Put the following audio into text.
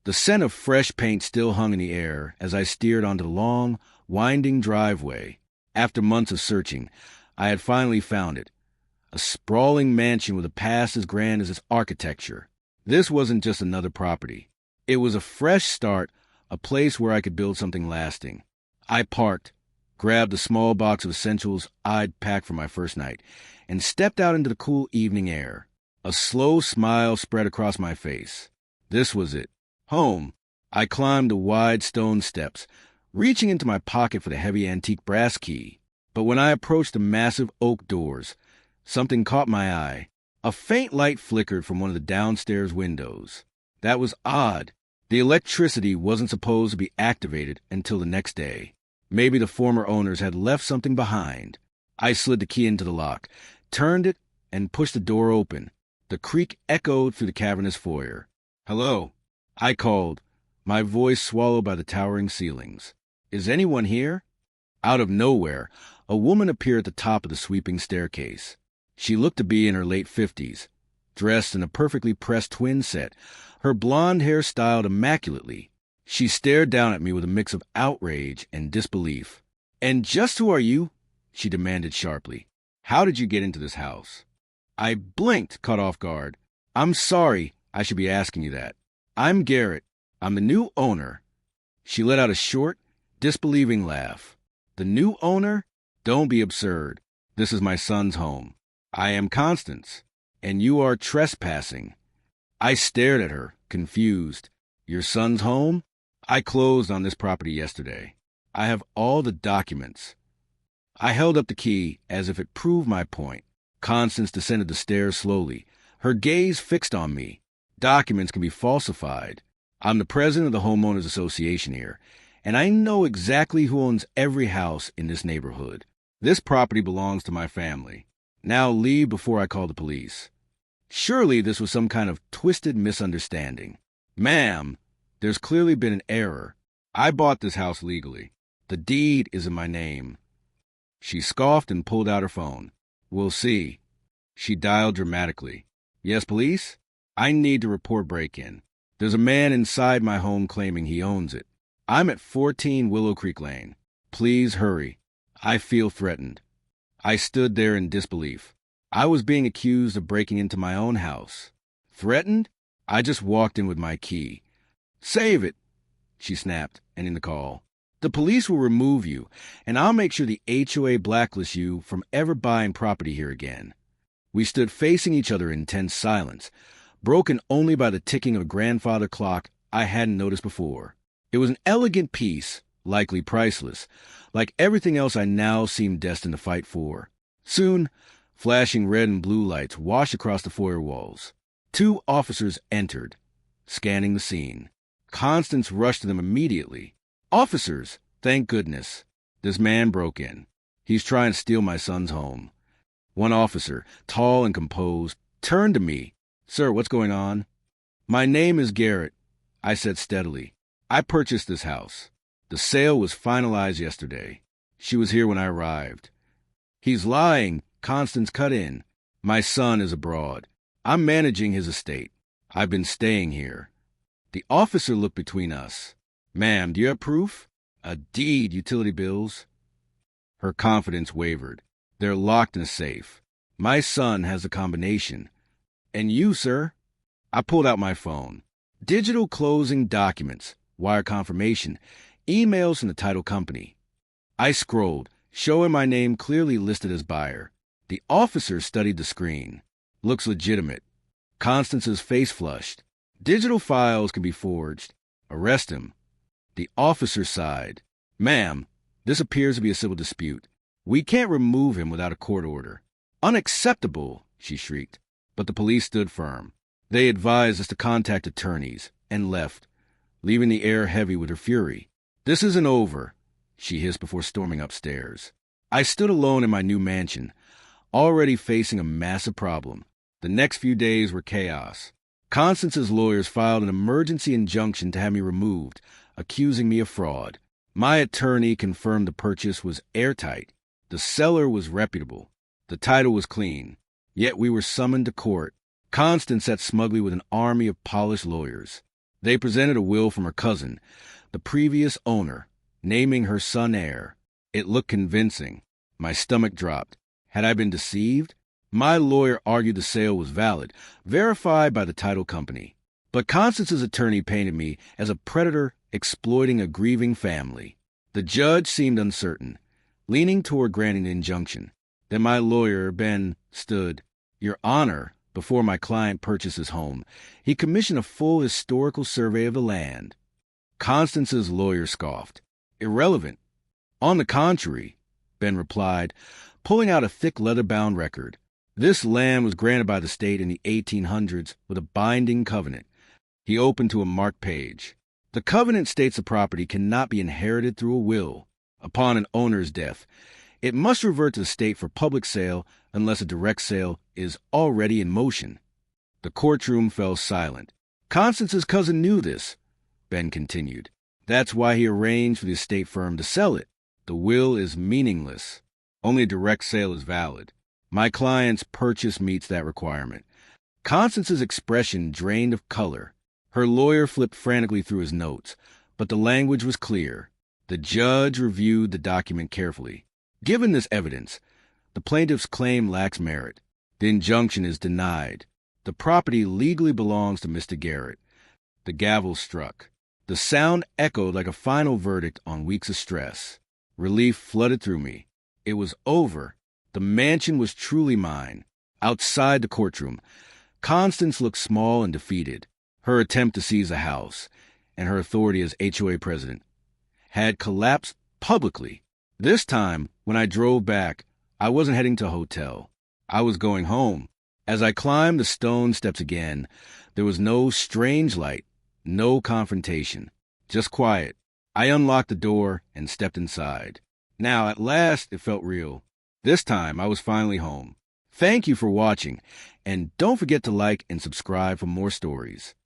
The scent of fresh paint still hung in the air as I steered onto the long, winding driveway. After months of searching, I had finally found it. A sprawling mansion with a past as grand as its architecture. This wasn't just another property. It was a fresh start, a place where I could build something lasting. I parked, grabbed a small box of essentials I'd packed for my first night, and stepped out into the cool evening air. A slow smile spread across my face. This was it. Home. I climbed the wide stone steps, reaching into my pocket for the heavy antique brass key. But when I approached the massive oak doors, something caught my eye. A faint light flickered from one of the downstairs windows. That was odd. The electricity wasn't supposed to be activated until the next day. Maybe the former owners had left something behind. I slid the key into the lock, turned it, and pushed the door open. The creak echoed through the cavernous foyer. "Hello," I called, my voice swallowed by the towering ceilings. "Is anyone here?" Out of nowhere, a woman appeared at the top of the sweeping staircase. She looked to be in her late 50s, dressed in a perfectly pressed twin set, her blonde hair styled immaculately. She stared down at me with a mix of outrage and disbelief. "And just who are you?" she demanded sharply. "How did you get into this house?" I blinked, caught off guard. "I'm sorry I should be asking you that. I'm Garrett. I'm the new owner." She let out a short, disbelieving laugh. "The new owner? Don't be absurd. This is my son's home. I am Constance, and you are trespassing." I stared at her, confused. "Your son's home? I closed on this property yesterday. I have all the documents." I held up the key as if it proved my point. Constance descended the stairs slowly, her gaze fixed on me. "Documents can be falsified. I'm the president of the Homeowners Association here, and I know exactly who owns every house in this neighborhood. This property belongs to my family. Now leave before I call the police." Surely this was some kind of twisted misunderstanding. "Ma'am, there's clearly been an error. I bought this house legally. The deed is in my name." She scoffed and pulled out her phone. "We'll see." She dialed dramatically. "Yes, police? I need to report break-in. There's a man inside my home claiming he owns it. I'm at 14 Willow Creek Lane. Please hurry. I feel threatened." I stood there in disbelief. I was being accused of breaking into my own house. Threatened? I just walked in with my key. "Save it," she snapped, ending the call. "The police will remove you, and I'll make sure the HOA blacklists you from ever buying property here again." We stood facing each other in tense silence, broken only by the ticking of a grandfather clock I hadn't noticed before. It was an elegant piece, likely priceless, like everything else I now seemed destined to fight for. Soon, flashing red and blue lights washed across the foyer walls. 2 officers entered, scanning the scene. Constance rushed to them immediately. "Officers, thank goodness. This man broke in. He's trying to steal my son's home." One officer, tall and composed, turned to me. "Sir, what's going on?" "My name is Garrett," I said steadily. "I purchased this house. The sale was finalized yesterday. She was here when I arrived." "He's lying," Constance cut in. "My son is abroad. I'm managing his estate. I've been staying here." The officer looked between us. "Ma'am, do you have proof?" "A deed, utility bills." Her confidence wavered. "They're locked in a safe. My son has the combination." "And you, sir?" I pulled out my phone. Digital closing documents, wire confirmation, emails from the title company. I scrolled, showing my name clearly listed as buyer. The officer studied the screen. "Looks legitimate." Constance's face flushed. "Digital files can be forged. Arrest him." The officer sighed. "Ma'am, this appears to be a civil dispute. We can't remove him without a court order." "Unacceptable," she shrieked. But the police stood firm. They advised us to contact attorneys, and left, leaving the air heavy with her fury. "This isn't over," she hissed before storming upstairs. I stood alone in my new mansion, already facing a massive problem. The next few days were chaos. Constance's lawyers filed an emergency injunction to have me removed, accusing me of fraud. My attorney confirmed the purchase was airtight. The seller was reputable. The title was clean. Yet we were summoned to court. Constance sat smugly with an army of polished lawyers. They presented a will from her cousin, the previous owner, naming her son heir. It looked convincing. My stomach dropped. Had I been deceived? My lawyer argued the sale was valid, verified by the title company. But Constance's attorney painted me as a predator exploiting a grieving family. The judge seemed uncertain, leaning toward granting an injunction. Then my lawyer, Ben, stood. Your Honor, before my client purchased his home, he commissioned a full historical survey of the land. Constance's lawyer scoffed. Irrelevant. On the contrary, Ben replied, pulling out a thick leather-bound record. This land was granted by the state in the 1800s with a binding covenant. He opened to a marked page. The covenant states the property cannot be inherited through a will. Upon an owner's death, it must revert to the state for public sale unless a direct sale is already in motion. The courtroom fell silent. Constance's cousin knew this, Ben continued. That's why he arranged for the estate firm to sell it. The will is meaningless. Only a direct sale is valid. My client's purchase meets that requirement. Constance's expression drained of color. Her lawyer flipped frantically through his notes, but the language was clear. The judge reviewed the document carefully. Given this evidence, the plaintiff's claim lacks merit. The injunction is denied. The property legally belongs to Mr. Garrett. The gavel struck. The sound echoed like a final verdict on weeks of stress. Relief flooded through me. It was over. The mansion was truly mine. Outside the courtroom, Constance looked small and defeated. Her attempt to seize a house, and her authority as HOA president, had collapsed publicly. This time, when I drove back, I wasn't heading to a hotel. I was going home. As I climbed the stone steps again, there was no strange light, no confrontation, just quiet. I unlocked the door and stepped inside. Now, at last, it felt real. This time, I was finally home. Thank you for watching, and don't forget to like and subscribe for more stories.